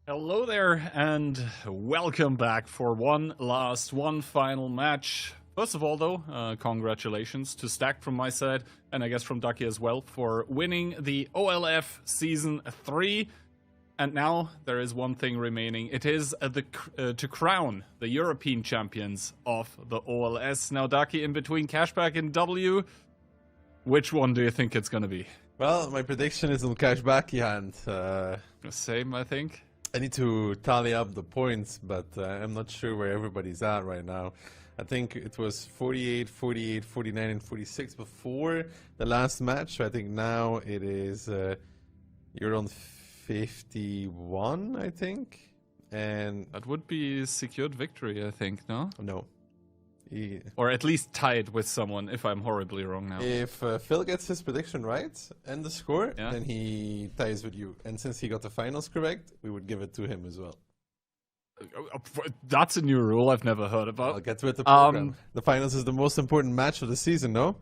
Hello there, and welcome back for one final match. First of all, though, congratulations to Stack from my side, and I guess from Ducky as well, for winning the OLF Season 3. And now there is one thing remaining. It is to crown the European champions of the OLS. Now, Ducky, in between CASHBACK and W, which one do you think it's going to be? Well, my prediction is on CASHBACK, and same, I think. I need to tally up the points, but I'm not sure where everybody's at right now. I think it was 48, 48, 49, and 46 before the last match. So I think now it is, you're on 51, I think. And that would be secured victory, I think, no? No. Or at least tied with someone, if I'm horribly wrong now. If Phil gets his prediction right and the score, then he ties with you. And since he got the finals correct, we would give it to him as well. That's a new rule I've never heard about. I'll get with the program. The finals is the most important match of the season, no?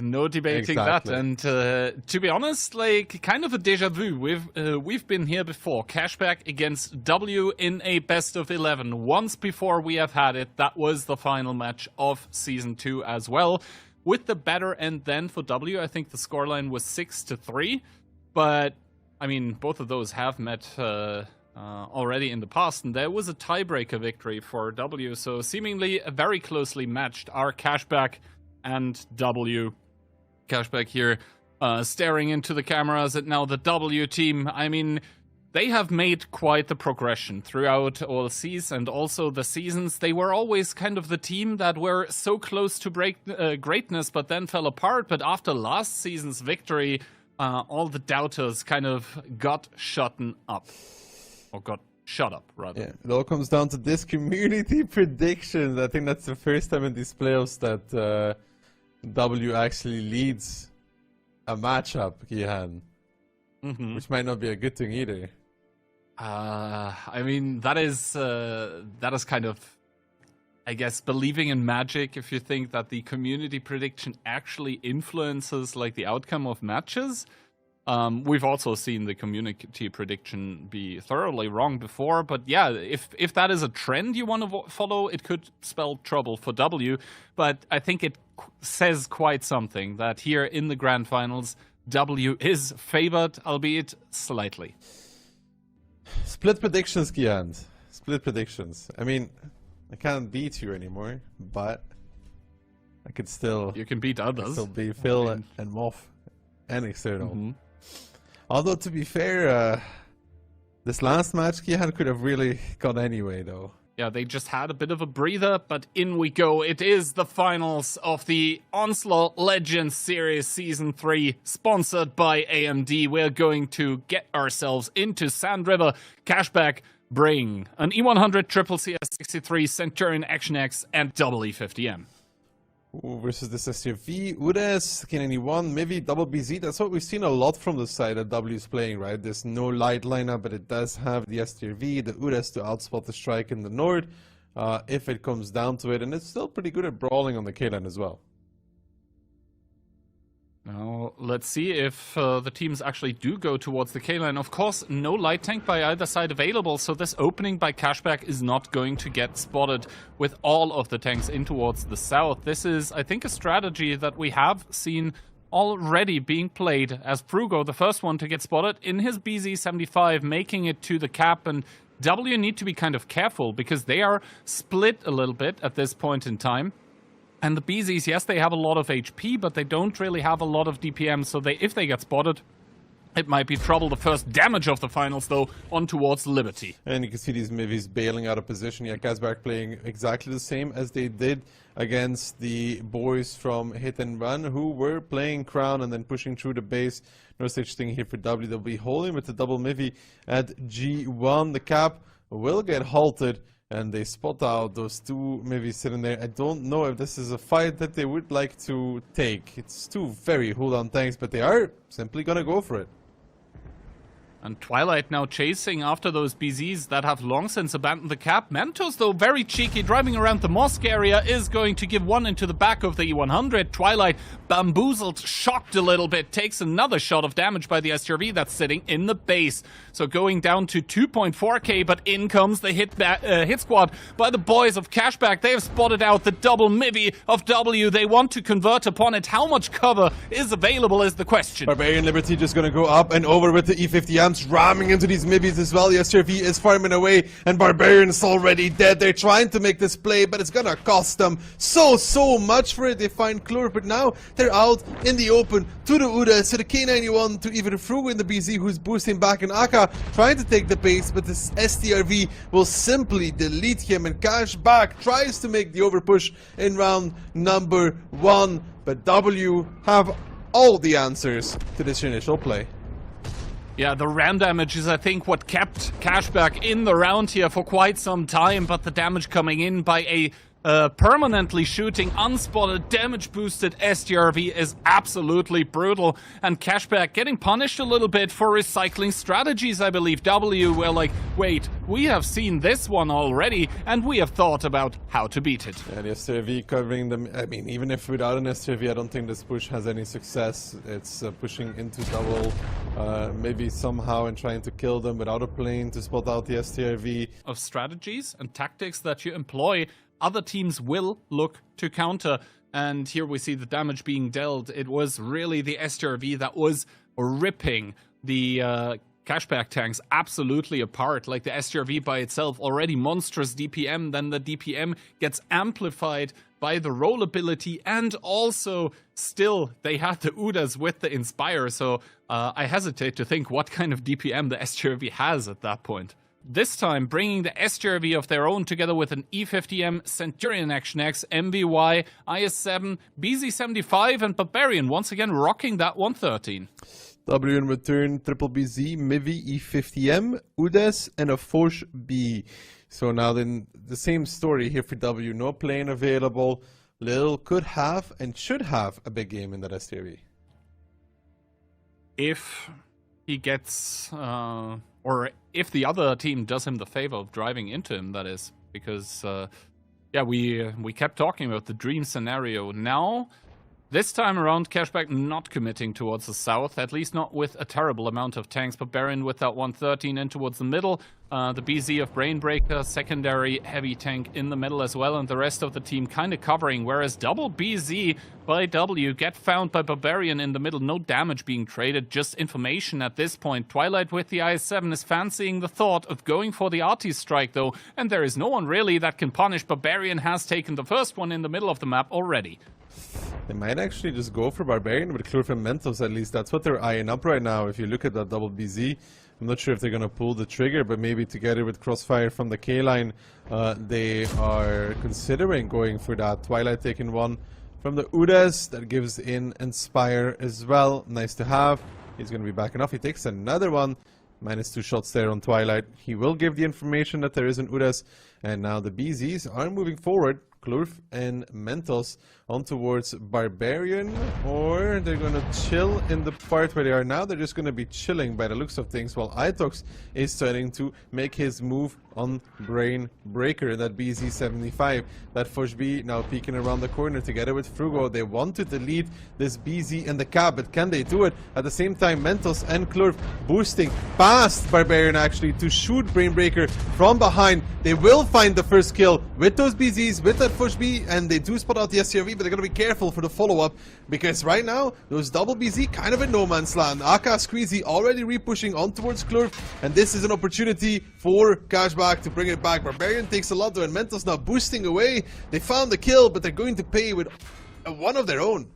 No debating that, and to be honest, like, kind of a deja vu. We've been here before. CASHBACK against W in a best of 11. Once before we have had it. That was the final match of Season 2 as well. With the better end then for W, I think the scoreline was 6-3. But, I mean, both of those have met already in the past, and there was a tiebreaker victory for W, so seemingly very closely matched are CASHBACK and W. CASHBACK here staring into the cameras at now the W team. I mean, they have made quite the progression throughout OLCs and also the seasons. They were always kind of the team that were so close to greatness but then fell apart. But after last season's victory, all the doubters kind of got shut up. Or got shut up, rather. Yeah, it all comes down to this community predictions. I think that's the first time in these playoffs that W actually leads a matchup, Kihan. Which might not be a good thing either. I mean, that is kind of, I guess, believing in magic if you think that the community prediction actually influences like the outcome of matches. We've also seen the community prediction be thoroughly wrong before, but yeah, if that is a trend you want to follow, it could spell trouble for W, but I think it says quite something that here in the Grand Finals, W is favored, albeit slightly. Split predictions, Kian. Split predictions. I mean, I can't beat you anymore, but I could still... You can beat others. Still be Phil and Moff and External. Although, to be fair, this last match, Kihan could have really gone anyway, though. Yeah, they just had a bit of a breather, but in we go. It is the finals of the Onslaught Legends Series Season 3, sponsored by AMD. We're going to get ourselves into Sand River. CASHBACK bring an E100 Triple CS63, Centurion Action X, and double E50M. Versus this SRV, UDES, K91, maybe double BZ. That's what we've seen a lot from the side that W is playing, right? There's no light lineup, but it does have the SRV, the UDES to outspot the strike in the north, if it comes down to it. And it's still pretty good at brawling on the K-line as well. Now, let's see if the teams actually do go towards the K-line. Of course, no light tank by either side available, so this opening by CASHBACK is not going to get spotted with all of the tanks in towards the south. This is, I think, a strategy that we have seen already being played, as Prugo, the first one to get spotted in his BZ-75, making it to the cap, and W need to be kind of careful because they are split a little bit at this point in time. And the BZs, yes, they have a lot of HP, but they don't really have a lot of DPM, so if they get spotted, it might be trouble. The first damage of the finals, though, on towards Liberty. And you can see these Mivis bailing out of position. Yeah, CASHBACK playing exactly the same as they did against the boys from Hit and Run, who were playing Crown and then pushing through the base. No such thing here for W. They'll be holding with the double Mivi at G1. The cap will get halted. And they spot out those two maybe sitting there. I don't know if this is a fight that they would like to take. It's two very hold-on tanks, but they are simply gonna go for it. And Twilight now chasing after those BZs that have long since abandoned the cap. Mentos, though, very cheeky, driving around the mosque area, is going to give one into the back of the E100. Twilight, bamboozled, shocked a little bit, takes another shot of damage by the STRV that's sitting in the base. So going down to 2.4k, but in comes the hit squad by the boys of CASHBACK. They have spotted out the double mivvy of W. They want to convert upon it. How much cover is available is the question. Barbarian Liberty just gonna go up and over with the E50Ms, ramming into these mibbies as well. The STRV is farming away, and Barbarian is already dead. They're trying to make this play, but it's gonna cost them so much for it. They find Klur, but now they're out in the open to the Udas, to the K91, to even Frugo in the BZ, who's boosting back, and Aka trying to take the base, but this STRV will simply delete him, and CASHBACK tries to make the overpush in round number 1, but W have all the answers to this initial play. Yeah, the ram damage is, I think, what kept CASHBACK in the round here for quite some time, but the damage coming in by a permanently shooting, unspotted, damage-boosted STRV is absolutely brutal, and CASHBACK getting punished a little bit for recycling strategies, I believe. W were like, wait, we have seen this one already, and we have thought about how to beat it. Yeah, the STRV covering them. I mean, even if without an STRV, I don't think this push has any success. It's pushing into double, maybe somehow, and trying to kill them without a plane to spot out the STRV. Of strategies and tactics that you employ, other teams will look to counter, and here we see the damage being dealt. It was really the STRV that was ripping the CASHBACK tanks absolutely apart. Like the STRV by itself, already monstrous DPM, then the DPM gets amplified by the roll ability, and also still they had the Udas with the Inspire, so I hesitate to think what kind of DPM the STRV has at that point. This time, bringing the STRV of their own together with an E50M, Centurion Action X, MVY, IS-7, BZ-75, and Barbarian, once again rocking that 113. W in return, triple BZ, Mivy, E50M, Udes, and a Foch B. So now then, the same story here for W. No plane available. Lil could have and should have a big game in that STRV. If he gets... or if the other team does him the favor of driving into him, that is. Because, yeah, we kept talking about the dream scenario. Now, this time around, CASHBACK not committing towards the south, at least not with a terrible amount of tanks. Barbarian with that 113 in towards the middle. The BZ of Brainbreaker, secondary heavy tank in the middle as well, and the rest of the team kind of covering, whereas double BZ by W get found by Barbarian in the middle. No damage being traded, just information at this point. Twilight with the IS-7 is fancying the thought of going for the RT strike though, and there is no one really that can punish. Barbarian has taken the first one in the middle of the map already. They might actually just go for Barbarian with Klur from Mentos, at least that's what they're eyeing up right now. If you look at that double BZ, I'm not sure if they're going to pull the trigger, but maybe together with Crossfire from the K-line, they are considering going for that. Twilight taking one from the Udas, that gives in Inspire as well. Nice to have. He's going to be backing off. He takes another one. -2 shots there on Twilight. He will give the information that there is an Udas, and now the BZs are moving forward. Klurf and Mentos on towards Barbarian, or they're gonna chill in the part where they are now. They're just gonna be chilling by the looks of things, while Itox is starting to make his move on Brain Breaker, that BZ-75. That Foch B now peeking around the corner together with Frugo. They want to delete this BZ and the cab, but can they do it? At the same time, Mentos and Klurf boosting past Barbarian actually to shoot Brain Breaker from behind. They will find the first kill with those BZs, with that Foch B, and they do spot out the STRV, but they're going to be careful for the follow-up, because right now, those double BZ kind of in no man's land. Aka Squeezy already repushing on towards Klurf, and this is an opportunity for CASHBACK to bring it back. Barbarian takes a lot though, and Mentos now boosting away. They found the kill, but they're going to pay with one of their own.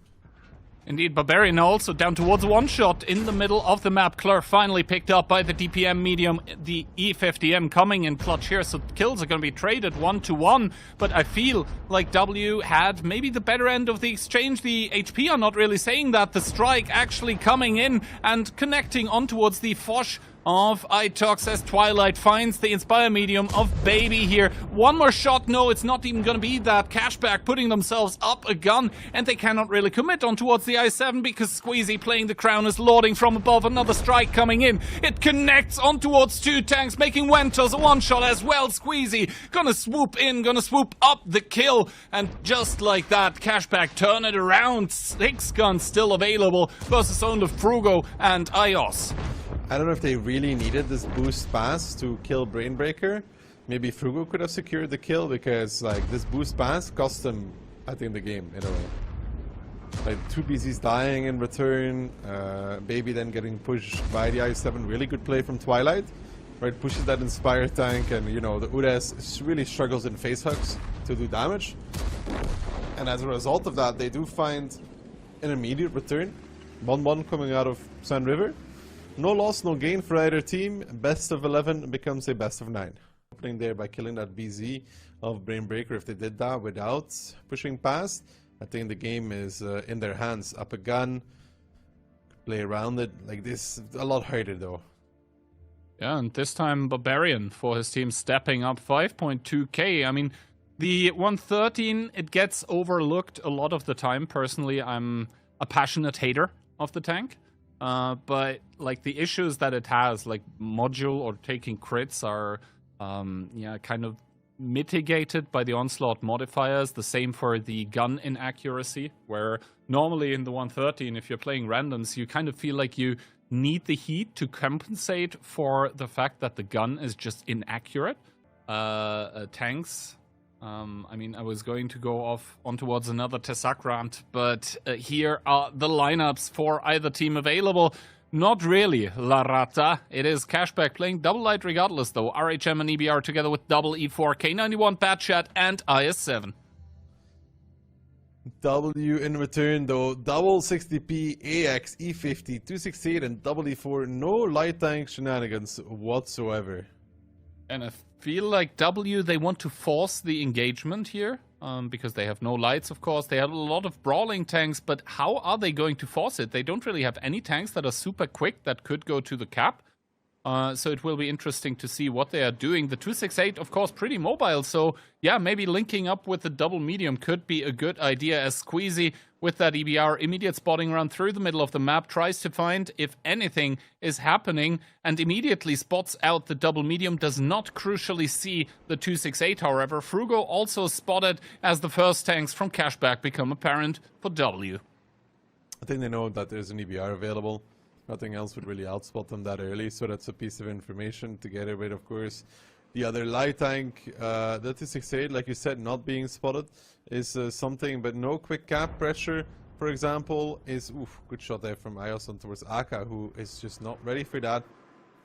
Indeed, Barbarian also down towards one shot in the middle of the map. Klur finally picked up by the DPM medium, the E50M coming in clutch here, so kills are going to be traded 1-1, but I feel like W had maybe the better end of the exchange. The HP are not really saying that. The strike actually coming in and connecting on towards the Foch of Itox as Twilight finds the Inspire medium of Baby here. One more shot, no, it's not even gonna be that. CASHBACK putting themselves up a gun, and they cannot really commit on towards the I7 because Squeezy playing the crown is lording from above. Another strike coming in. It connects on towards 2 tanks, making Wentos a one-shot as well. Squeezy gonna swoop in, gonna swoop up the kill, and just like that, CASHBACK turn it around. 6 guns still available versus only Frugo and iOS. I don't know if they really needed this boost pass to kill Brainbreaker. Maybe Frugo could have secured the kill because like this boost pass cost them, I think, the game in a way. Like 2 BZs dying in return, Baby then getting pushed by the I7. Really good play from Twilight, right? Pushes that Inspire tank, and you know the UDES really struggles in face hugs to do damage. And as a result of that, they do find an immediate return. 1-1 coming out of Sun River. No loss, no gain for either team. Best of 11 becomes a best of 9. Opening there by killing that BZ of Brainbreaker. If they did that without pushing past, I think the game is in their hands. Up a gun, play around it. Like this, a lot harder though. Yeah, and this time Barbarian for his team stepping up 5.2k. I mean, the 113, it gets overlooked a lot of the time. Personally, I'm a passionate hater of the tank. But like the issues that it has, like module or taking crits, are yeah, kind of mitigated by the onslaught modifiers. The same for the gun inaccuracy, where normally in the 113, if you're playing randoms, you kind of feel like you need the heat to compensate for the fact that the gun is just inaccurate. Tanks, I mean, I was going to go off on towards another Tessak rant, but here are the lineups for either team available. Not really La Rata. It is CASHBACK playing double light regardless, though. RHM and EBR together with double E4, K91, Batchat, and IS7. W in return, though. Double 60p, AX, E50, 268, and double E4. No light tank shenanigans whatsoever. And I feel like W, they want to force the engagement here, because they have no lights, of course. They have a lot of brawling tanks, but how are they going to force it? They don't really have any tanks that are super quick that could go to the cap. So it will be interesting to see what they are doing. The 268, of course, pretty mobile. So yeah, maybe linking up with the double medium could be a good idea, as Squeezy with that EBR immediate spotting run through the middle of the map tries to find if anything is happening and immediately spots out the double medium. Does not crucially see the 268, however. Frugo also spotted as the first tanks from CASHBACK become apparent for W. I think they know that there's an EBR available. Nothing else would really outspot them that early, so that's a piece of information together with, of course, the other light tank. The 268, like you said, not being spotted is something, but no quick cap pressure, for example, is... Oof, good shot there from iOS on towards Aka, who is just not ready for that.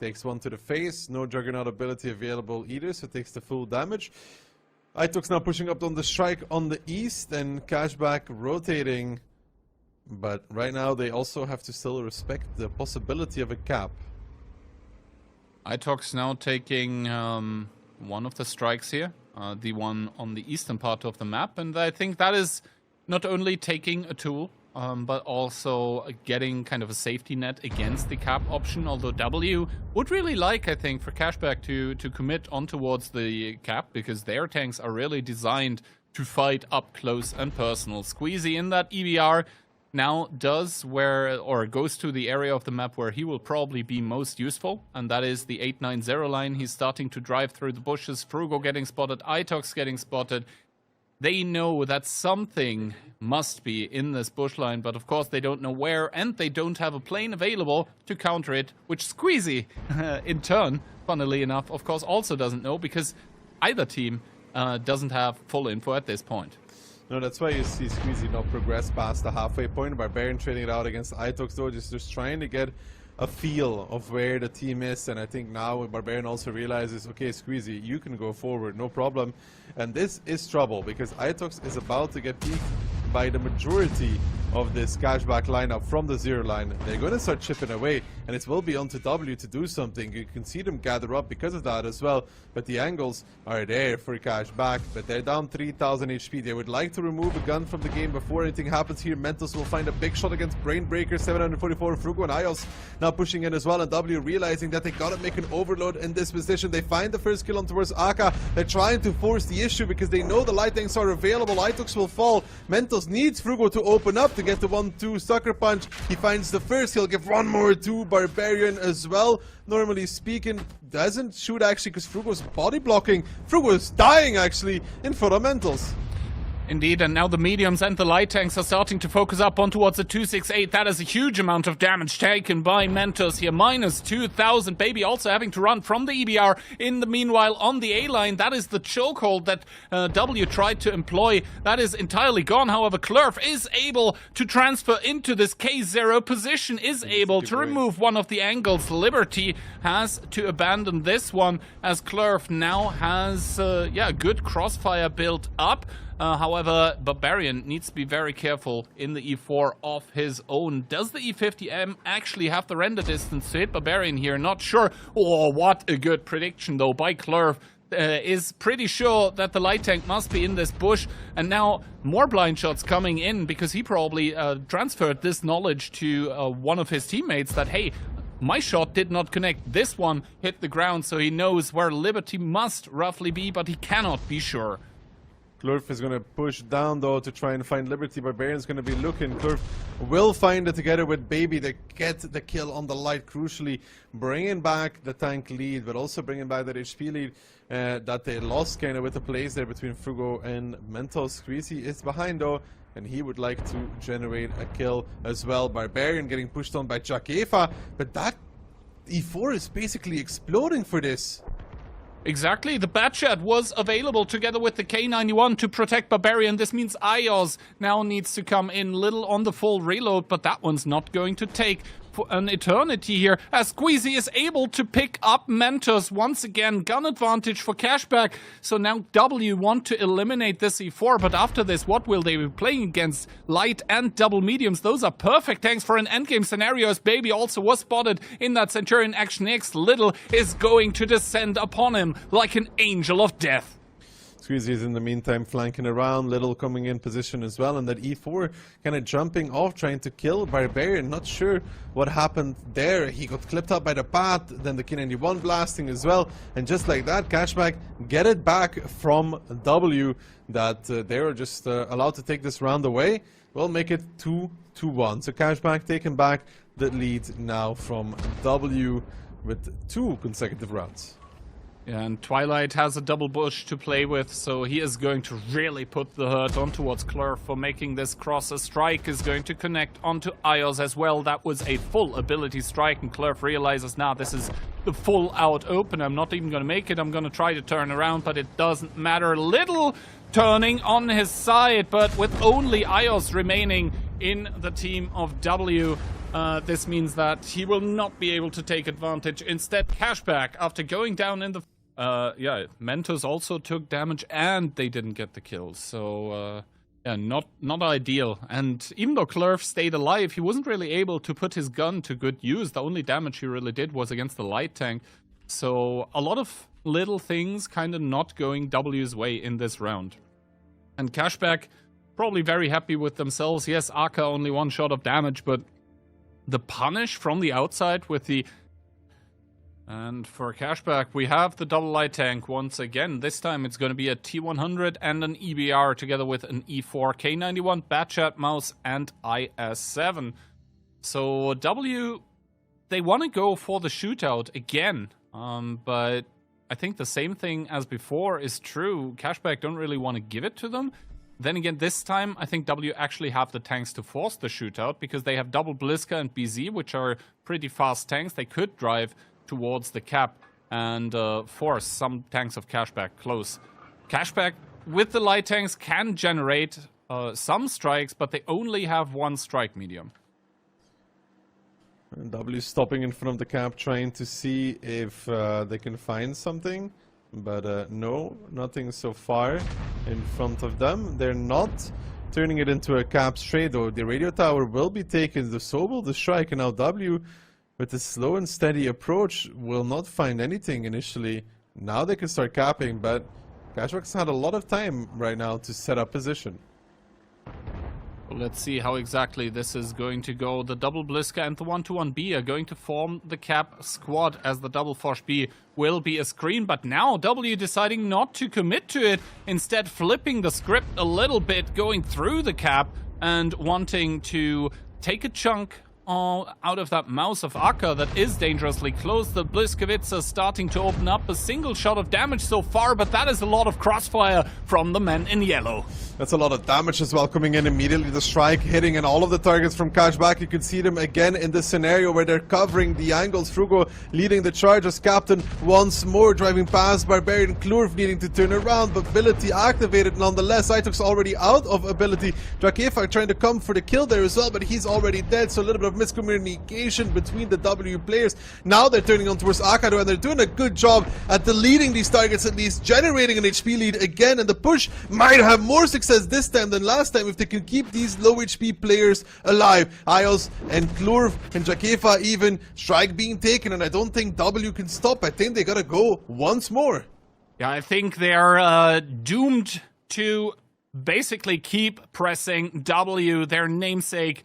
Takes one to the face, no Juggernaut ability available either, so takes the full damage. Itox now pushing up on the strike on the east, and CASHBACK rotating. But right now they also have to still respect the possibility of a cap. Itox now taking one of the strikes here, the one on the eastern part of the map, and I think that is not only taking a tool, but also getting kind of a safety net against the cap option, although W would really like, I think, for CASHBACK to commit on towards the cap, because their tanks are really designed to fight up close and personal. Squeezy in that EBR now does goes to the area of the map where he will probably be most useful, and that is the 890 line. He's starting to drive through the bushes. Frugo getting spotted, Itox getting spotted. They know that something must be in this bush line, but of course they don't know where, and they don't have a plane available to counter it, which Squeezy, in turn, funnily enough, of course also doesn't know, because either team doesn't have full info at this point. No, that's why you see Squeezy not progress past the halfway point. Barbarian trading it out against Itox, though, just trying to get a feel of where the team is. And I think now Barbarian also realizes, okay, Squeezy, you can go forward, no problem. And this is trouble, because Itox is about to get peeked by the majority of this CASHBACK lineup from the 0 line. They're going to start chipping away. and it will be onto W to do something. You can see them gather up because of that as well, but the angles are there for CASHBACK, but they're down 3000 HP. They would like to remove a gun from the game before anything happens here. Mentos will find a big shot against Brainbreaker, 744. Frugo and Ios now pushing in as well, and W realizing that they gotta make an overload in this position. They find the first kill on towards Aka. They're trying to force the issue because they know the light tanks are available. Itux will fall. Mentos needs Frugo to open up to get the 1-2 sucker punch. He finds the first. He'll give one more to Barbarian as well. Normally speaking, doesn't shoot actually because Frugo's body blocking. Frugo's dying actually in front of Mentos. Indeed, and now the mediums and the light tanks are starting to focus up on towards the 268. That is a huge amount of damage taken by Mentos here. Minus 2,000. Baby also having to run from the EBR. In the meanwhile, on the A-line, that is the chokehold that W tried to employ. That is entirely gone. However, Klurf is able to transfer into this K0 position, is able to remove one of the angles. Liberty has to abandon this one as Klurf now has a good crossfire built up. However, Barbarian needs to be very careful in the E4 of his own. Does the E50M actually have the render distance to hit Barbarian here? Not sure. Oh, what a good prediction though by Klurf. Is pretty sure that the light tank must be in this bush, and now more blind shots coming in because he probably transferred this knowledge to one of his teammates that, hey, my shot did not connect, this one hit the ground, so he knows where Liberty must roughly be, but he cannot be sure. Klurf is going to push down though to try and find Liberty. Barbarian's going to be looking. Klurf will find it together with Baby to get the kill on the light, crucially bringing back the tank lead, but also bringing back that HP lead that they lost kind of with the plays there between Frugo and Mentos. Squeezy is behind though, and he would like to generate a kill as well. Barbarian getting pushed on by Jakefa, but that E4 is basically exploding for this. Exactly, the Batchat was available together with the K91 to protect Barbarian. This means Ios now needs to come in little on the full reload, but that one's not going to take for an eternity here, as Squeezy is able to pick up Mentos once again. Gun advantage for CASHBACK. So now W want to eliminate this E4, but after this, what will they be playing against? Light and double mediums. Those are perfect tanks for an endgame scenario, as Baby also was spotted in that Centurion action next. Little is going to descend upon him like an angel of death. Squeezy is in the meantime flanking around, Little coming in position as well, and that E4 kind of jumping off, trying to kill Barbarian. Not sure what happened there. He got clipped up by the path, then the K91 blasting as well, and just like that, CASHBACK get it back from W, that they were just allowed to take this round away. We'll make it 2-1. So CASHBACK taking back the lead now from W with 2 consecutive rounds. Yeah, and Twilight has a double bush to play with, so he is going to really put the hurt on towards Klurf for making this cross. A strike is going to connect onto Ios as well. That was a full ability strike, and Klurf realizes now this is the full out open. I'm not even going to make it. I'm going to try to turn around, but it doesn't matter. Little turning on his side, but with only Ios remaining in the team of W, this means that he will not be able to take advantage. Instead, CASHBACK, after going down in the Mentos also took damage and they didn't get the kills. So, yeah, not ideal. And even though Klurf stayed alive, he wasn't really able to put his gun to good use. The only damage he really did was against the light tank. So, a lot of little things kind of not going W's way in this round. And CASHBACK probably very happy with themselves. Yes, Aka only 1 shot of damage, but the punish from the outside with the... And for CASHBACK, we have the double light tank once again. This time it's going to be a T100 and an EBR together with an E4, K91, Batchat, Mouse, and IS-7. So W, they want to go for the shootout again. But I think the same thing as before is true. CASHBACK don't really want to give it to them. Then again, this time, I think W actually have the tanks to force the shootout because they have double Bliska and BZ, which are pretty fast tanks. They could drive towards the cap and force some tanks of CASHBACK close. CASHBACK with the light tanks can generate some strikes, but they only have 1 strike medium. And W stopping in front of the cap, trying to see if they can find something, but no, nothing so far in front of them. They're not turning it into a cap straight though. The radio tower will be taken, so will the strike, and now W with the slow and steady approach, will not find anything initially. Now they can start capping, but CASHBACK's had a lot of time right now to set up position. Let's see how exactly this is going to go. The double Bliska and the 1-2-1-B are going to form the cap squad, as the double Fosh B will be a screen. But now W deciding not to commit to it, instead flipping the script a little bit, going through the cap and wanting to take a chunk out of that mouse of Akka that is dangerously close. The Bliskowitz starting to open up a single shot of damage so far, but that is a lot of crossfire from the men in yellow. That's a lot of damage as well coming in immediately. The strike hitting in all of the targets from CASHBACK. You can see them again in this scenario where they're covering the angles. Frugo leading the charge as captain once more, driving past Barbarian. Klurf needing to turn around, but ability activated nonetheless. Aituk's already out of ability. Drakefag trying to come for the kill there as well, but he's already dead, so a little bit of miscommunication between the W players. Now they're turning on towards Akado, and they're doing a good job at deleting these targets, at least generating an HP lead again, and the push might have more success this time than last time if they can keep these low HP players alive. Ios and Klurf and Jakefa even, strike being taken, and I don't think W can stop. I think they gotta go once more. Yeah, I think they're doomed to basically keep pressing W, their namesake,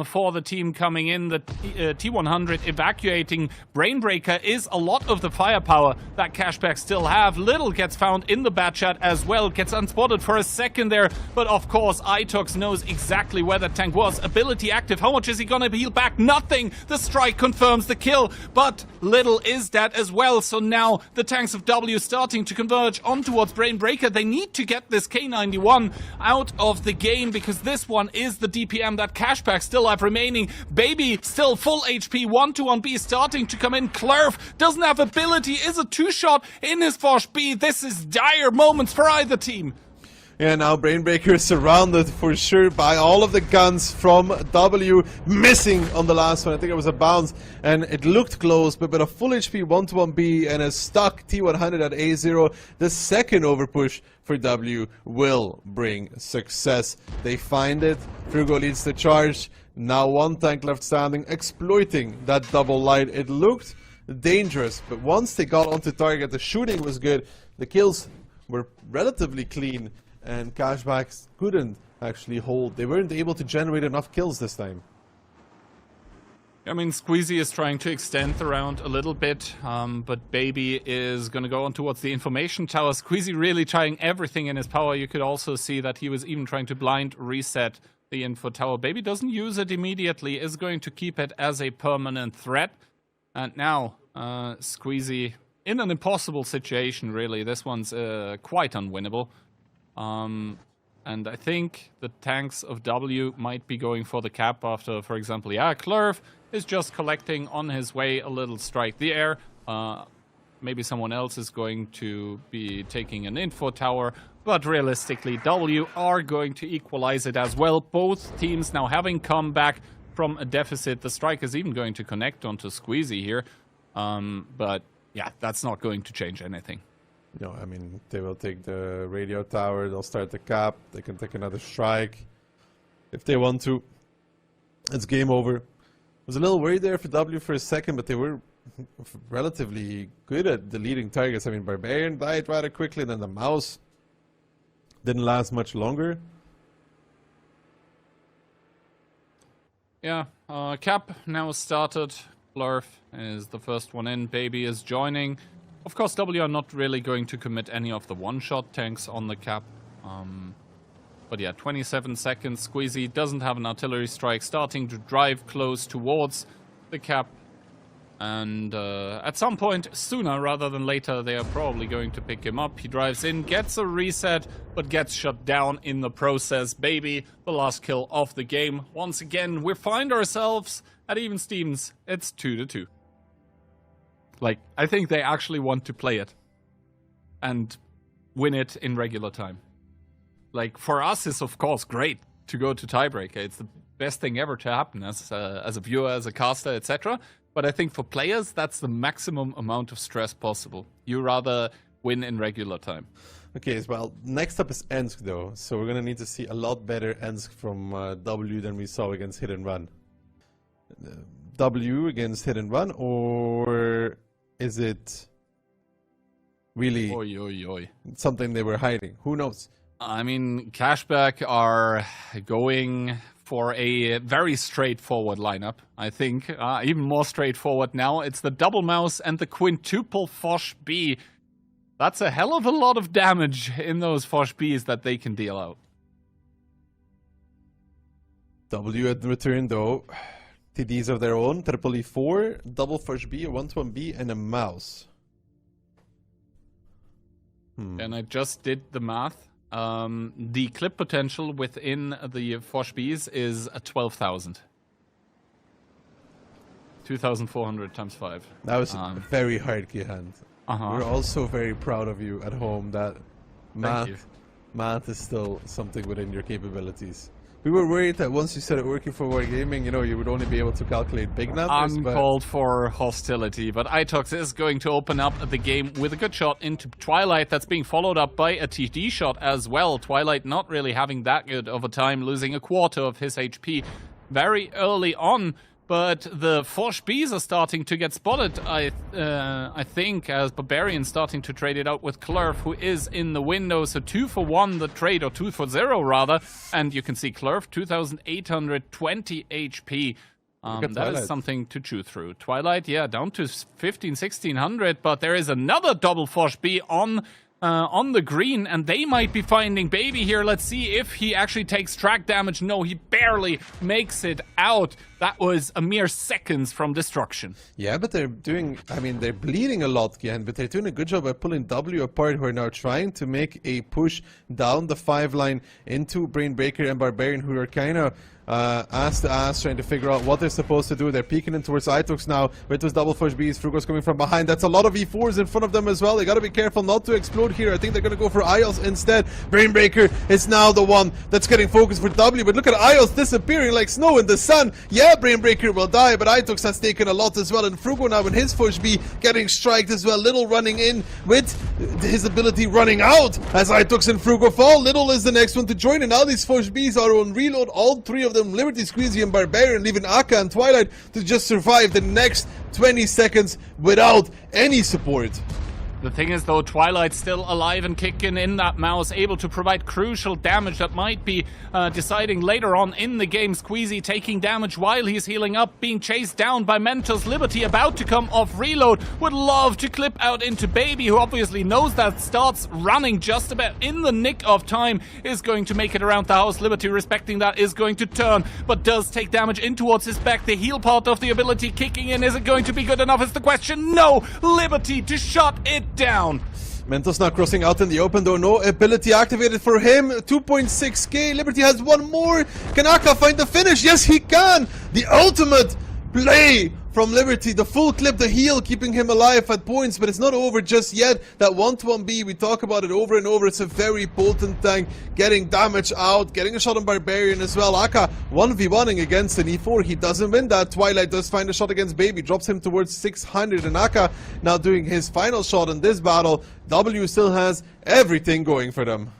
for the team coming in. The T100 evacuating Brainbreaker is a lot of the firepower that CASHBACK still have. Little gets found in the bat chat as well, gets unspotted for a second there, but of course Itox knows exactly where that tank was. Ability active, how much is he gonna heal back? Nothing! The strike confirms the kill, but Little is dead as well, so now the tanks of W starting to converge on towards Brainbreaker. They need to get this K91 out of the game, because this one is the DPM that CASHBACK still have remaining. Baby still full HP, 1-2-1-B starting to come in. Klurf doesn't have ability, is a two-shot in his Fosh B. This is dire moments for either team. Yeah, now Brainbreaker is surrounded for sure by all of the guns from W, missing on the last one. I think it was a bounce, and it looked close, but with a full HP 1-2-1-B and a stuck T100 at A0, the second overpush for W will bring success. They find it. Frugo leads the charge. Now one tank left standing, exploiting that double light. It looked dangerous, but once they got onto target, the shooting was good. The kills were relatively clean, and CASHBACK couldn't actually hold. They weren't able to generate enough kills this time. I mean, Squeezy is trying to extend the round a little bit, but Baby is going to go on towards the information tower. Squeezy really trying everything in his power. You could also see that he was even trying to blind reset the info tower. Baby doesn't use it immediately, is going to keep it as a permanent threat. And now, Squeezy in an impossible situation, really. This one's quite unwinnable. And I think the tanks of W might be going for the cap after, for example, yeah, Klurf is just collecting on his way a little strike the air. Maybe someone else is going to be taking an info tower, but realistically, W are going to equalize it as well. Both teams now having come back from a deficit. The strike is even going to connect onto Squeezy here, but yeah, that's not going to change anything. No, I mean, they will take the radio tower, they'll start the cap, they can take another strike if they want to. It's game over. I was a little worried there for W for a second, but they were relatively good at deleting targets. I mean, Barbarian died rather quickly, and then the mouse didn't last much longer. Yeah, cap now started. Blurf is the first one in. Baby is joining. Of course, W are not really going to commit any of the one-shot tanks on the cap. But yeah, 27 seconds. Squeezy doesn't have an artillery strike, starting to drive close towards the cap. And at some point, sooner rather than later, they are probably going to pick him up. He drives in, gets a reset, but gets shut down in the process. Baby, the last kill of the game. Once again, we find ourselves at even Stevens. It's 2-2. Like, I think they actually want to play it and win it in regular time. Like, for us, it's of course great to go to tiebreaker. It's the best thing ever to happen as a viewer, as a caster, etc. But I think for players, that's the maximum amount of stress possible. You rather win in regular time. Okay, well, next up is Ensk, though. So we're going to need to see a lot better Ensk from W than we saw against Hit and Run. W against hit and run, or is it really something they were hiding? Who knows? I mean, CASHBACK are going for a very straightforward lineup, I think. Even more straightforward now. It's the double mouse and the quintuple Fosh B. That's a hell of a lot of damage in those Fosh Bs that they can deal out. W at the return though. TDs of their own. Triple E4, double Fosh B, a 1-1B, and a mouse. And I just did the math. The clip potential within the Fosh Bs is 12,000. 2,400 times 5. That was very hard, Gihan. We're also very proud of you at home that math is still something within your capabilities. We were worried that once you started working for Wargaming, you know, you would only be able to calculate big numbers. Uncalled for hostility, but Itox is going to open up the game with a good shot into Twilight. That's being followed up by a TD shot as well. Twilight not really having that good of a time, losing a quarter of his HP very early on. But the Fosh Bs are starting to get spotted, I think, as Barbarian starting to trade it out with Clerf, who is in the window. So 2 for 1 the trade, or 2 for 0 rather. And you can see Clerf, 2,820 HP. That is something to chew through. Twilight, yeah, down to 1,600, but there is another double Fosh B on the green, and they might be finding Baby here. Let's see if he actually takes track damage. No, he barely makes it out. That was a mere seconds from destruction. Yeah, but they're doing, I mean, they're bleeding a lot, Gian, but they're doing a good job by pulling W apart, who are now trying to make a push down the 5 line into Brainbreaker and Barbarian, who are kind of ass to ass, trying to figure out what they're supposed to do. They're peeking in towards Itox now with those double Fosh Bs. Frugo's coming from behind. That's a lot of E4s in front of them as well. They gotta be careful not to explode here. I think they're gonna go for IOS instead. Brainbreaker is now the one that's getting focused for W, but look at IOS disappearing like snow in the sun. Yeah, Brainbreaker will die, but Itox has taken a lot as well, and Frugo now in his Fosh B getting striked as well. Little running in with his ability running out as Itox and Frugo fall. Little is the next one to join, and now these Fosh Bs are on reload. All 3 of them, Liberty, Squeezy, and Barbarian, leaving Akka and Twilight to just survive the next 20 seconds without any support. The thing is, though, Twilight's still alive and kicking in that mouse, able to provide crucial damage that might be deciding later on in the game. Squeezy taking damage while he's healing up, being chased down by Mentos. Liberty about to come off reload, would love to clip out into Baby, who obviously knows that, starts running just about in the nick of time, is going to make it around the house. Liberty, respecting that, is going to turn, but does take damage in towards his back. The heal part of the ability kicking in, is it going to be good enough is the question. No! Liberty to shut it down. Mentos now crossing out in the open though. No ability activated for him. 2.6k. Liberty has one more. Can Akka find the finish? Yes, he can. The ultimate play from Liberty. The full clip, the heal, keeping him alive at points, but it's not over just yet. That 1-1B, we talk about it over and over. It's a very potent tank, getting damage out, getting a shot on Barbarian as well. Akka 1v1ing against an E4. He doesn't win that. Twilight does find a shot against Baby, drops him towards 600, and Akka now doing his final shot in this battle. W still has everything going for them.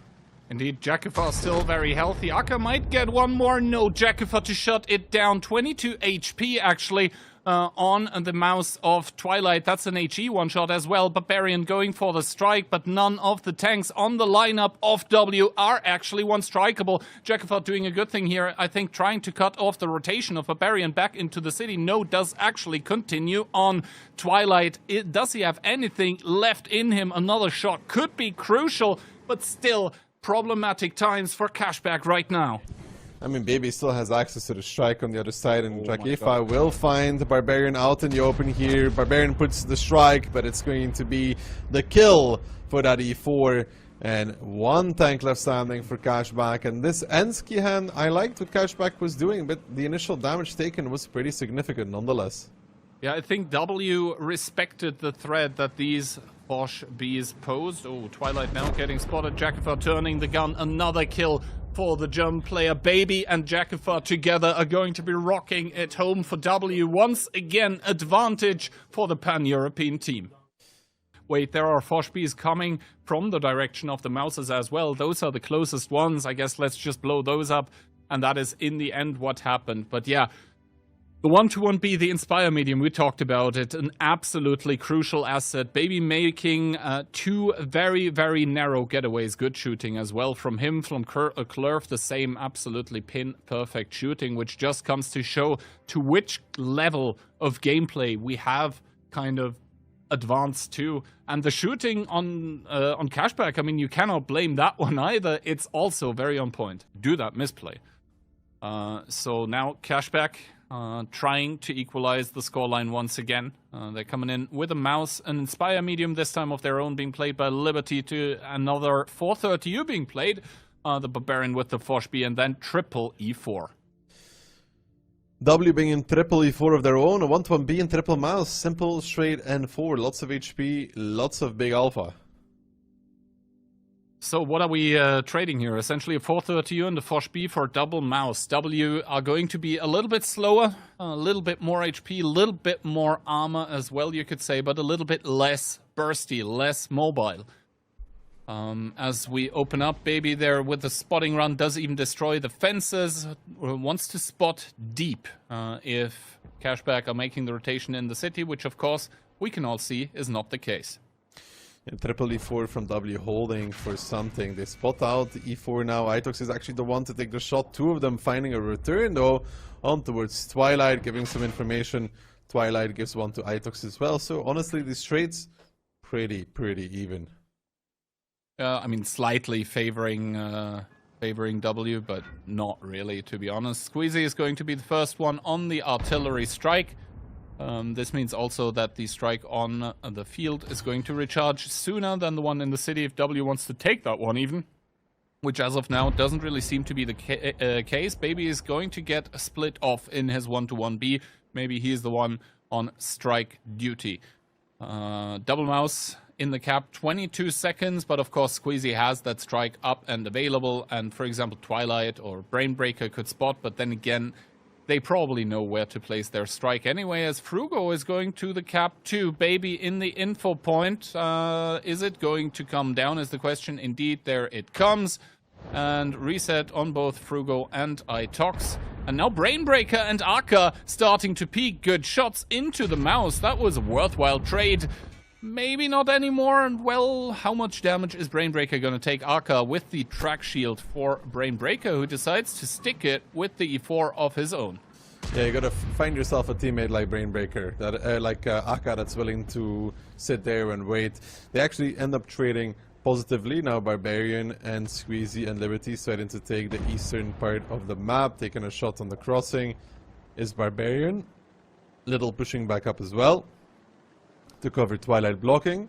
Indeed, Jakifa still very healthy. Akka might get one more. No, Jakifa to shut it down. 22 HP actually on the mouse of Twilight. That's an HE one-shot as well. Barbarian going for the strike, but none of the tanks on the lineup of W are actually one-strikeable. Jakifa doing a good thing here, I think, trying to cut off the rotation of Barbarian back into the city. No, does actually continue on Twilight. Does he have anything left in him? Another shot could be crucial, but still problematic times for CASHBACK right now. I mean, Baby still has access to the strike on the other side, and Jakifa will find the Barbarian out in the open here. Barbarian puts the strike, but it's going to be the kill for that E4. And one tank left standing for CASHBACK. And this Ensk hand, I liked what CASHBACK was doing, but the initial damage taken was pretty significant nonetheless. Yeah, I think W respected the threat that these Fosh Bs posed. Oh, Twilight now getting spotted. Jakifa turning the gun. Another kill for the German player. Baby and Jakifa together are going to be rocking it home for W. Once again, advantage for the pan-European team. Wait, there are Fosh Bs coming from the direction of the mouses as well. Those are the closest ones. I guess let's just blow those up. And that is in the end what happened. But yeah, The 1-1B, the Inspire medium, we talked about it, an absolutely crucial asset. Baby making 2 very, very narrow getaways, good shooting as well from him. From Klurf, the same absolutely pin-perfect shooting, which just comes to show to which level of gameplay we have kind of advanced to. And the shooting on CASHBACK, I mean, you cannot blame that one either. It's also very on point. Do that misplay. So now CASHBACK trying to equalize the scoreline once again. They're coming in with a mouse, an Inspire medium this time of their own being played by Liberty, to another 430U being played. The Barbarian with the Foshby, and then triple E4. W being in triple E4 of their own, a 1-1B in triple mouse, simple, straight, and 4. Lots of HP, lots of big alpha. So what are we trading here? Essentially a 430U and a Fosh B for double mouse. W are going to be a little bit slower, a little bit more HP, a little bit more armor as well, you could say, but a little bit less bursty, less mobile. As we open up, Baby there with the spotting run, does even destroy the fences, wants to spot deep if CASHBACK are making the rotation in the city, which of course we can all see is not the case. Triple E4 from W holding for something. They spot out the E4 now. Itox is actually the one to take the shot. 2 of them finding a return though on towards Twilight, giving some information. Twilight gives one to Itox as well. So honestly, these trades pretty even. I mean, slightly favoring W, but not really, to be honest. Squeezy is going to be the first one on the artillery strike. This means also that the strike on the field is going to recharge sooner than the one in the city if W wants to take that one even, which as of now doesn't really seem to be the case. Baby is going to get a split off in his 1-1B. Maybe he's the one on strike duty. Double mouse in the cap, 22 seconds, but of course Squeezy has that strike up and available, and for example Twilight or Brainbreaker could spot, but then again they probably know where to place their strike anyway, as Frugo is going to the cap too. Baby in the info point. Is it going to come down is the question. Indeed, there it comes. And reset on both Frugo and Itox. And now Brainbreaker and Aka starting to peek. Good shots into the mouse. That was a worthwhile trade. Maybe not anymore. And well, how much damage is Brainbreaker going to take? Aka with the track shield for Brainbreaker, who decides to stick it with the E4 of his own. Yeah, you gotta find yourself a teammate like Brainbreaker, that like Aka, that's willing to sit there and wait. They actually end up trading positively. Now Barbarian and Squeezy and Liberty starting to take the eastern part of the map, taking a shot on the crossing is Barbarian. Little pushing back up as well to cover Twilight blocking.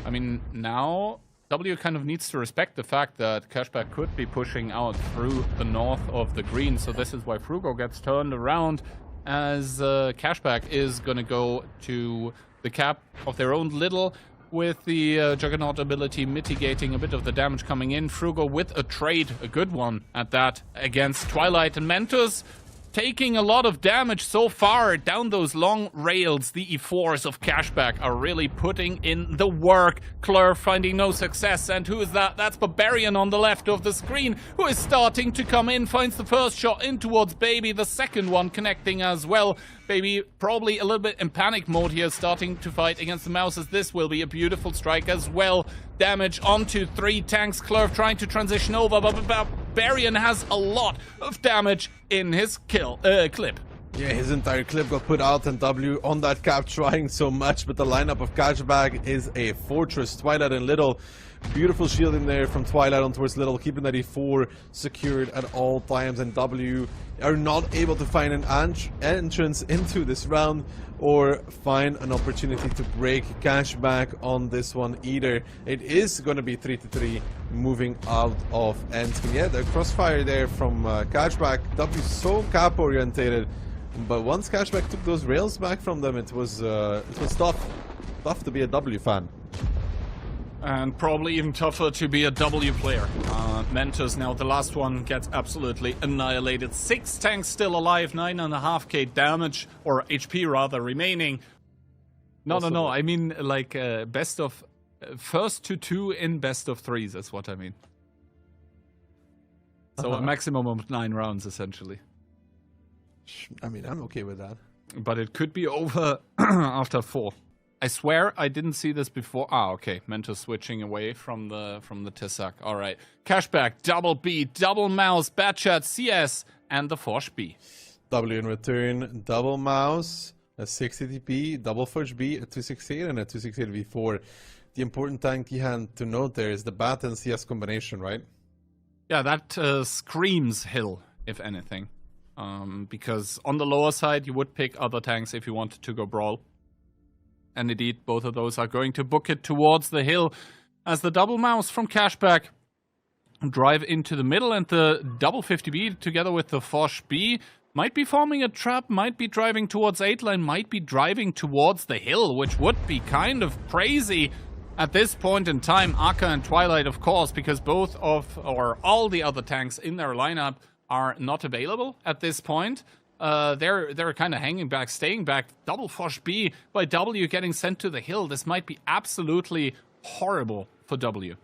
I mean, now W kind of needs to respect the fact that CASHBACK could be pushing out through the north of the green, so this is why Frugo gets turned around, as CASHBACK is gonna go to the cap of their own little, with the Juggernaut ability mitigating a bit of the damage coming in. Frugo with a trade, a good one at that, against Twilight and Mentos. Taking a lot of damage so far down those long rails. The E4s of CASHBACK are really putting in the work. Klurf finding no success, and who is that? That's Barbarian on the left of the screen, who is starting to come in, finds the first shot in towards Baby, the second one connecting as well. Baby probably a little bit in panic mode here, starting to fight against the mouse, as this will be a beautiful strike as well. Damage onto 3 tanks. Klurf trying to transition over, but Barbarian has a lot of damage in his clip. Yeah, his entire clip got put out, and W on that cap trying so much, but the lineup of CASHBACK is a fortress. Twilight and Little, beautiful shield in there from Twilight on towards Little, keeping that E4 secured at all times, and W are not able to find an entrance into this round or find an opportunity to break CASHBACK on this one either. It is going to be 3-3 moving out of Ensk. And yeah, the crossfire there from CASHBACK. W so cap orientated, but once CASHBACK took those rails back from them, it was tough to be a W fan. And probably even tougher to be a W player. Mentos now, the last one, gets absolutely annihilated. 6 tanks still alive, 9.5k damage, or HP rather, remaining. No, I mean like best of... first to 2 in best of 3s, is what I mean. So a maximum of 9 rounds, essentially. I mean, I'm okay with that. But it could be over after 4. I swear I didn't see this before. Ah, okay. Mentor switching away from the Tissac. All right. Cashback, double B, double mouse, bad chat, CS, and the Forge B. W in return, double mouse, a 60 TP, double Forge B, a 268, and a 268 V4. The important thing to note there is the bat and CS combination, right? Yeah, that screams hill, if anything. Because on the lower side, you would pick other tanks if you wanted to go brawl. And indeed, both of those are going to book it towards the hill as the double mouse from Cashback drive into the middle, and the double 50B together with the Forge B might be forming a trap, might be driving towards 8 line, might be driving towards the hill, which would be kind of crazy at this point in time. Aka and Twilight, of course, because both of, or all the other tanks in their lineup are not available at this point. They're kind of hanging back, staying back. Double Forge B by W getting sent to the hill. This might be absolutely horrible for W.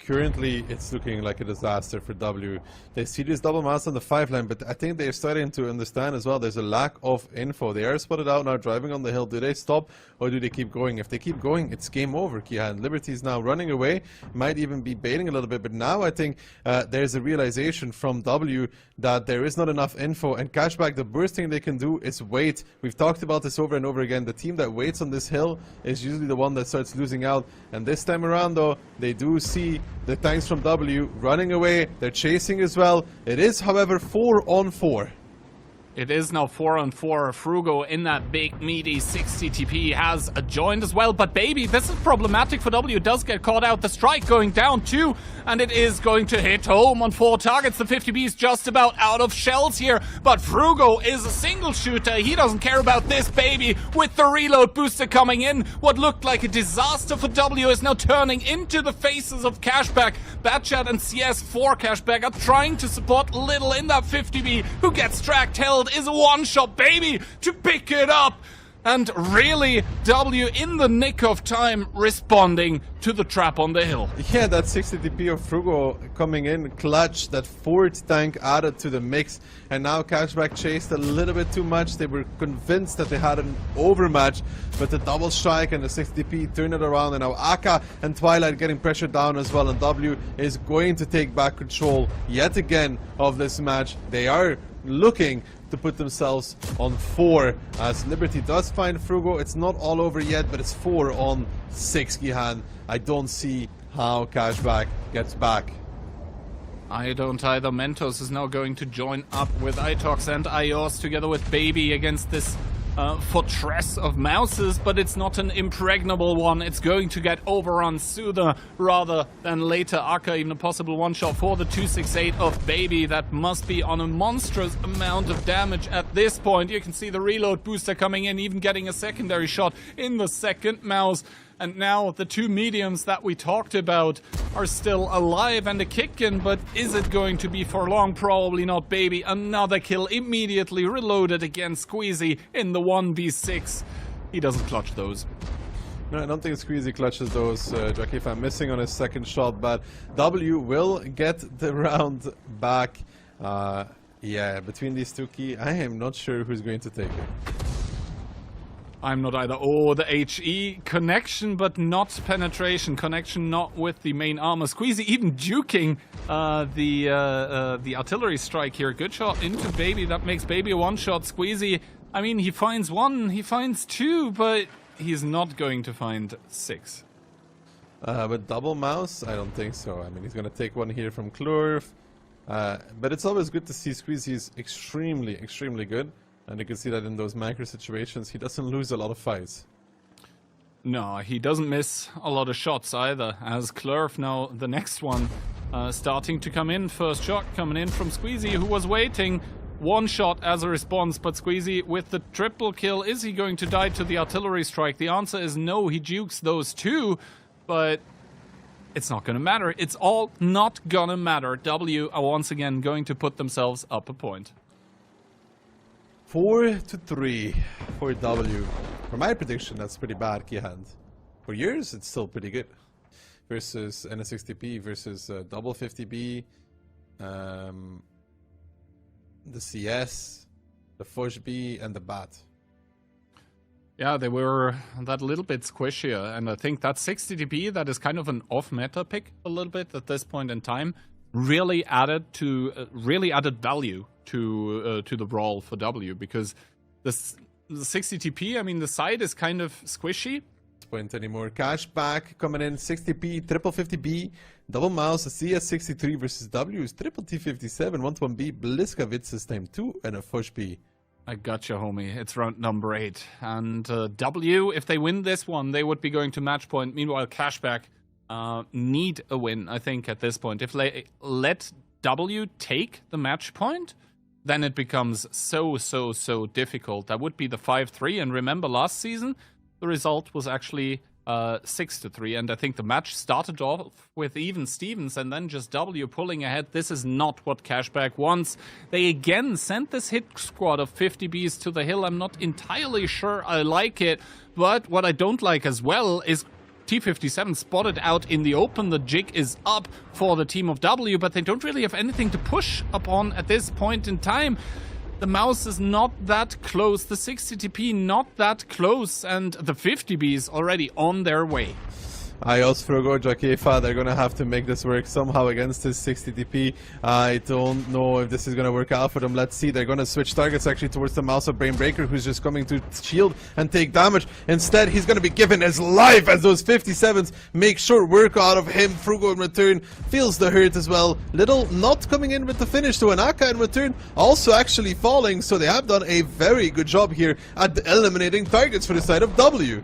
Currently, it's looking like a disaster for W. They see this double mouse on the 5 line, but I think they're starting to understand as well there's a lack of info. They are spotted out now driving on the hill. Do they stop or do they keep going? If they keep going, it's game over, Kihan. Liberty is now running away, might even be baiting a little bit, but now I think there's a realization from W that there is not enough info, and Cashback, the worst thing they can do is wait. We've talked about this over and over again. The team that waits on this hill is usually the one that starts losing out, and this time around though, they do see the tanks from W running away. They're chasing as well. It is, however, 4 on 4. It is now 4 on 4. Frugo in that big meaty 60 TP has joined as well. But baby, this is problematic for W. Does get caught out. The strike going down too. And it is going to hit home on 4 targets. The 50B is just about out of shells here. But Frugo is a single shooter. He doesn't care about this baby. With the reload booster coming in, what looked like a disaster for W is now turning into the faces of Cashback. Batchat and CS for Cashback are trying to support Little in that 50B, who gets tracked, held, is a one-shot baby to pick it up. And really, W in the nick of time responding to the trap on the hill. Yeah, that 60 TP of Frugo coming in clutch, that 4th tank added to the mix, and now Cashback chased a little bit too much. They were convinced that they had an overmatch, but the double strike and the 60 TP turn it around, and now Aka and Twilight getting pressured down as well, and W is going to take back control yet again of this match. They are looking to put themselves on 4 as Liberty does find Frugo. It's not all over yet, but it's 4 on 6, Gihan. I don't see how Cashback gets back. I don't either. Mentos is now going to join up with Itox and Ios together with Baby against this fortress of mouses, but it's not an impregnable one. It's going to get overrun sooner rather than later. Aka even a possible one-shot for the 268 of Baby. That must be on a monstrous amount of damage at this point. You can see the reload booster coming in, even getting a secondary shot in the second mouse. And now the 2 mediums that we talked about are still alive and a kick-in, but is it going to be for long? Probably not, Baby. Another kill immediately reloaded against Squeezy in the 1v6. He doesn't clutch those. No, I don't think Squeezy clutches those, Jackie, if I'm missing on his second shot, but W will get the round back. Yeah, between these 2 key, I am not sure who's going to take it. I'm not either. Oh, the HE connection, but not penetration. Connection not with the main armor. Squeezy even duking the artillery strike here. Good shot into Baby. That makes Baby a one-shot. Squeezy, I mean, he finds 1, he finds 2, but he's not going to find 6. With double mouse, I don't think so. I mean, he's going to take 1 here from Klurf. But it's always good to see Squeezy is extremely, extremely good. And you can see that in those macro situations, he doesn't lose a lot of fights. No, he doesn't miss a lot of shots either, as Klurf now, the next one, starting to come in. First shot coming in from Squeezy, who was waiting. 1 shot as a response, but Squeezy with the triple kill. Is he going to die to the artillery strike? The answer is no, he jukes those 2, but it's not gonna matter. It's all not gonna matter. W are once again going to put themselves up a point. 4-3 for W. For my prediction, that's pretty bad, Keyhand. For yours, it's still pretty good. Versus NS60P versus double 50B. The CS. the Fush B, and the Bat. Yeah, they were that little bit squishier, and I think that 60 DP, that is kind of an off-meta pick a little bit at this point in time, really added value to the brawl for W, because the 60 TP, I mean, the side is kind of squishy. Point anymore. Cashback coming in, 60p, triple 50b, double mouse, a CS63 versus W's, triple T57, 1-1B, Bliskavitz time 2, and a Fush B. I gotcha, homie. It's round number 8. And W, if they win this one, they would be going to match point. Meanwhile, Cashback need a win, I think, at this point. If they let W take the match point, then it becomes so difficult. That would be the 5-3. And remember, last season, the result was actually 6-3. And I think the match started off with even Stevens and then just W pulling ahead. This is not what Cashback wants. They again sent this hit squad of 50 Bs to the hill. I'm not entirely sure I like it. But what I don't like as well is T57 spotted out in the open. The jig is up for the team of W, but they don't really have anything to push upon at this point in time. The mouse is not that close, the 60 TP not that close, and the 50 B is already on their way. Ios Frogo Jakefa, they're gonna have to make this work somehow against this 60 TP. I don't know if this is gonna work out for them. Let's see. They're gonna switch targets actually towards the mouse of Brainbreaker, who's just coming to shield and take damage. Instead, he's gonna be given his life as those 57s make short work out of him. Frugo in return feels the hurt as well. Little not coming in with the finish to Anaka in return, also actually falling. So they have done a very good job here at eliminating targets for the side of W.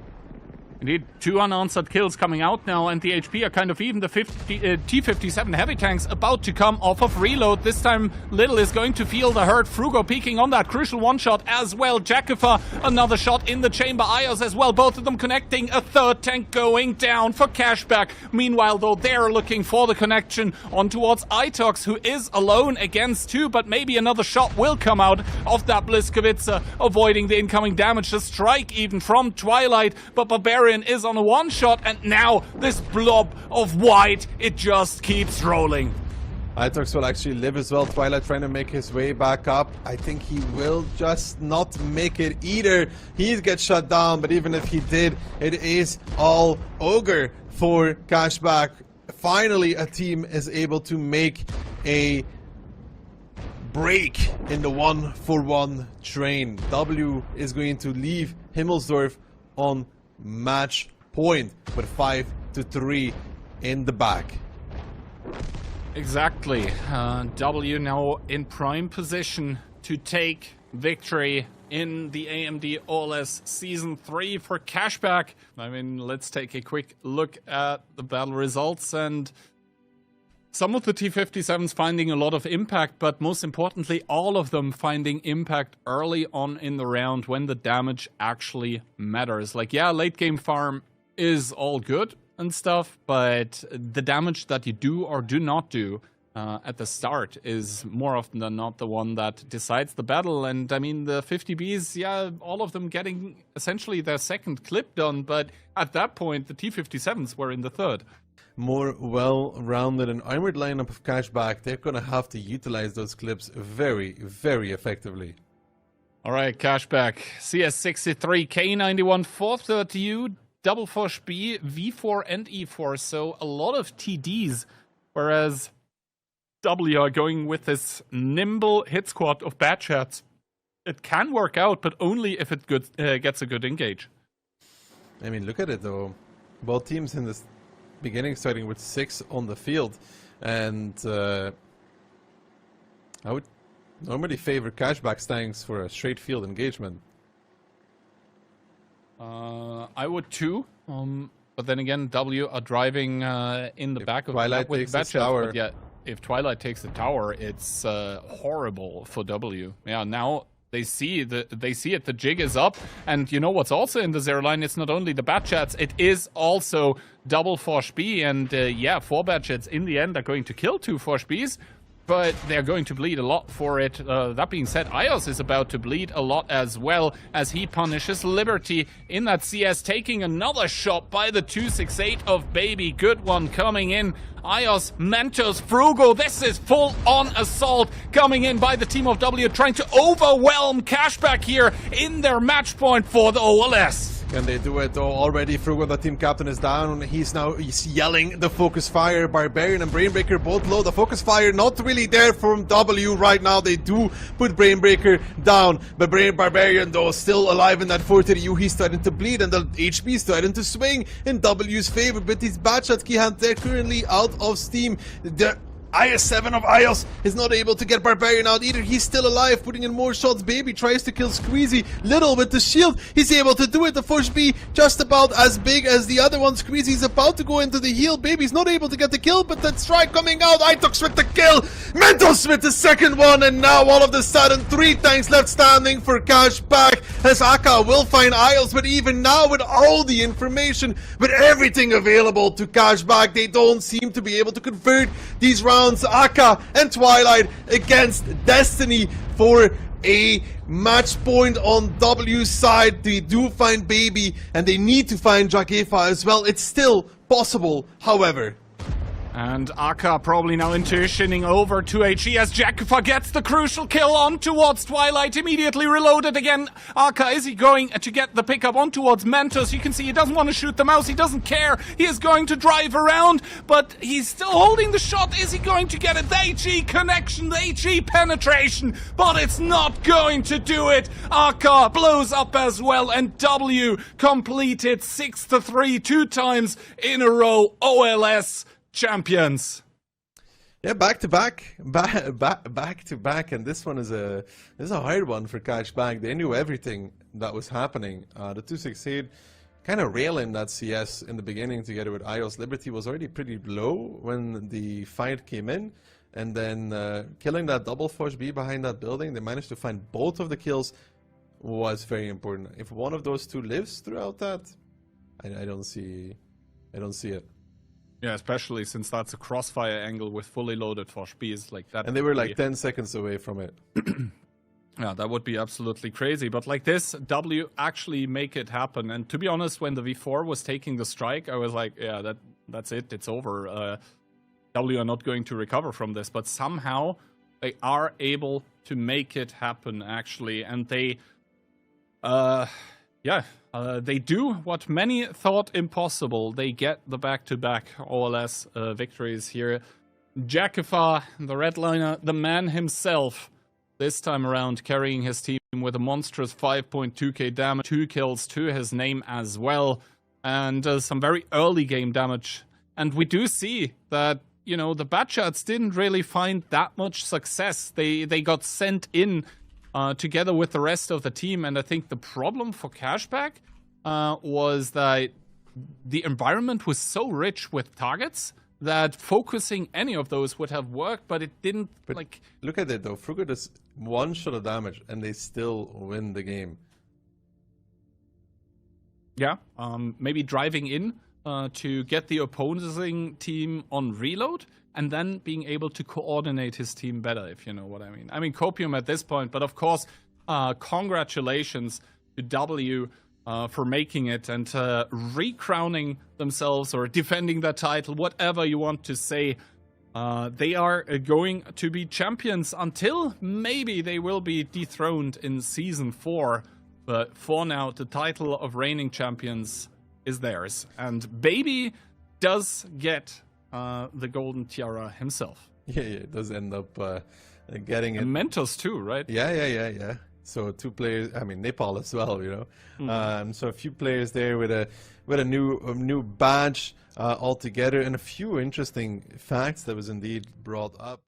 Indeed, 2 unanswered kills coming out now, and the HP are kind of even. The T57 heavy tanks about to come off of reload. This time, Little is going to feel the hurt. Frugo peeking on that crucial one-shot as well. Jakifa, another shot in the chamber. Ios as well, both of them connecting. A third tank going down for Cashback. Meanwhile, though, they're looking for the connection on towards Itox, who is alone against 2, but maybe another shot will come out of that Bliskavitz, avoiding the incoming damage. The strike even from Twilight, but Barbarian is on a one-shot, and now this blob of white, it just keeps rolling. Itox will actually live as well. Twilight trying to make his way back up. I think he will just not make it either. He gets shut down, but even if he did, it is all ogre for Cashback. Finally, a team is able to make a break in the 1-for-1 train. W is going to leave Himmelsdorf on match point with 5-3 in the back. Exactly. W now in prime position to take victory in the AMD OLS Season 3 for Cashback. I mean, let's take a quick look at the battle results, and some of the T57s finding a lot of impact, but most importantly, all of them finding impact early on in the round when the damage actually matters. Like, yeah, late game farm is all good and stuff, but the damage that you do or do not do at the start is more often than not the one that decides the battle. And I mean, the 50 Bs, yeah, all of them getting essentially their second clip done, but at that point, the T57s were in the third. More well-rounded and armored lineup of Cashback, they're gonna have to utilize those clips very effectively. Alright, Cashback, CS63, K91, 430U, double Fush B, V4 and E4, so a lot of TDs, whereas W are going with this nimble hit squad of bad chats. It can work out, but only if it gets a good engage. I mean, look at it though. Both teams in this beginning starting with 6 on the field, and I would normally favor Cashback Stanks for a straight field engagement. I would too, but then again, W are driving in the back of Twilight with takes the tower. But yeah, if Twilight takes the tower, it's horrible for W. Yeah, now they see it. The jig is up, and you know what's also in the zero line? It's not only the bad chats, it is also double Fush B, and yeah, 4 bad chats in the end are going to kill 2 Fush Bs. but they're going to bleed a lot for it. That being said, iOS is about to bleed a lot as well as he punishes Liberty in that CS, taking another shot by the 268 of Baby. Good one coming in. iOS, Mentos, Frugo. This is full-on assault coming in by the team of W, trying to overwhelm CASHBACK here in their match point for the OLS. Can they do it though? Already Frugo, the team captain, is down. He's yelling the focus fire. Barbarian and Brainbreaker both low. The focus fire not really there from W right now. They do put Brainbreaker down, but Barbarian though still alive in that 430U. He's starting to bleed and the HP is starting to swing in W's favor, but these bad shots they're currently out of steam. The IS-7 of iOS is not able to get Barbarian out either. He's still alive, putting in more shots. Baby tries to kill Squeezy. Little with the shield, he's able to do it. The Force B just about as big as the other one. Squeezy's about to go into the heal. Baby's not able to get the kill, but that strike coming out. Itox with the kill. Mentos with the second one, and now all of a sudden 3 tanks left standing for CASHBACK, as Aka will find iOS. But even now, with all the information, with everything available to CASHBACK, they don't seem to be able to convert these rounds. Aka and Twilight against Destiny for a match point on W's side. They do find Baby and they need to find Jagefa as well. It's still possible, however. And Aka probably now intuitioning over to HE as Jagefa gets the crucial kill on towards Twilight, immediately reloaded again. Aka, is he going to get the pickup on towards Mentos? You can see he doesn't want to shoot the mouse, he doesn't care. He is going to drive around, but he's still holding the shot. Is he going to get it? The HE connection, the HE penetration, but it's not going to do it. Aka blows up as well, and W completed 6-3 2 times in a row. OLS champions. Yeah, back to back, and this one is a hard one for CASHBACK. They knew everything that was happening. The 268 kind of railing that CS in the beginning together with iOS. Liberty was already pretty low when the fight came in, and then killing that double Force B behind that building. They managed to find both of the kills was very important. If one of those two lives throughout that, I don't see it. Yeah, especially since that's a crossfire angle with fully loaded Force Bs like that. And they were like 10 seconds away from it. Yeah, that would be absolutely crazy. But like this, W actually make it happen. And to be honest, when the V4 was taking the strike, I was like, yeah, that's it. It's over. W are not going to recover from this. But somehow they are able to make it happen, actually. And they... they do what many thought impossible. They get the back-to-back OLS victories here. Jagefa, the redliner, the man himself, this time around carrying his team with a monstrous 5.2k damage, 2 kills to his name as well, and some very early game damage. And we do see that, you know, the bad shots didn't really find that much success. They got sent in together with the rest of the team, and I think the problem for CASHBACK was that the environment was so rich with targets that focusing any of those would have worked, but it didn't. But like, look at it though, Frugo does 1 shot of damage and they still win the game. Yeah, maybe driving in to get the opposing team on reload, and then being able to coordinate his team better, if you know what I mean. I mean, Copium at this point, but of course, congratulations to W for making it and recrowning themselves or defending their title, whatever you want to say. They are going to be champions until maybe they will be dethroned in Season 4. But for now, the title of reigning champions is theirs. And Baby does get the golden tiara himself. Yeah, it does end up getting it. And Mentos too, right? Yeah. So 2 players, I mean Nepal as well, you know. So a few players there with a new badge altogether, and a few interesting facts that was indeed brought up.